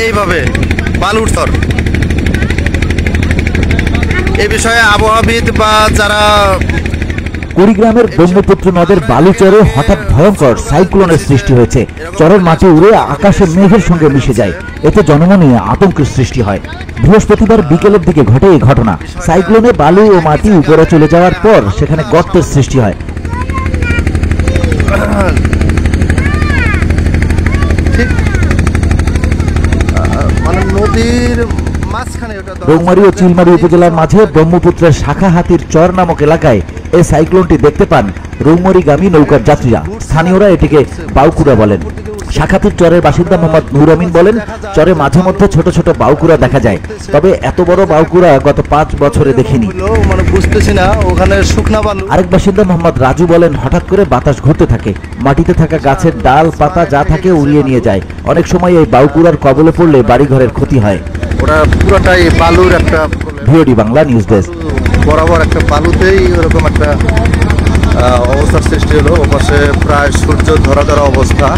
এইভাবে বালুর স্তর। এ বিষয়ে আবহাওয়াবিদ বা যারা কুড়িগ্রামের ব্রহ্মপুত্র নদের বালুচরে হঠাৎ ভয়ঙ্কর সাইক্লোনের সৃষ্টি হয়েছে। চরের মাটি উড়ে আকাশের মেঘের সঙ্গে মিশে যায়, এতে জনমনে আতঙ্কের সৃষ্টি হয়। বৃহস্পতিবার বিকেলের দিকে ঘটে এই ঘটনা। সাইক্লোনে বালু ও মাটি উপরে চলে যাওয়ার পর সেখানে গর্তের সৃষ্টি হয়। রৌমারী ও চিলমারী উপজেলার মাঝে ব্রহ্মপুত্রের শাখাহাতির চর নামক এলাকায় এই সাইক্লোনটি দেখতে পান রৌমারীগামী নৌকার যাত্রীরা। স্থানীয়রা এটিকে বাউকুড়া বলেন। শাখাহাতির চরের বাসিন্দা মোহাম্মদ নূর আমিন বলেন, চরে মাঝে মধ্যে ছোট ছোট বাউকুড়া দেখা যায়, তবে এত বড় বাউকুড়া গত 5 বছরে দেখিনি। আরেক বাসিন্দা মোহাম্মদ রাজু বলেন, হঠাৎ করে বাতাস ঘুরতে থাকে, মাটিতে থাকা গাছের ডাল পাতা যা থাকে উড়িয়ে নিয়ে যায়। অনেক সময় এই বাউকুড়ার কবলে পড়লে বাড়িঘরের ক্ষতি হয়। ওরা পুরোটাই বালুর একটা ভিওডি বাংলা নিউজ ডেস্ক। বরাবর একটা বালুতেই ওরকম একটা অবস্থার সৃষ্টি হলো। ওপাশে প্রায় সূর্য ধরা ধরা অবস্থা।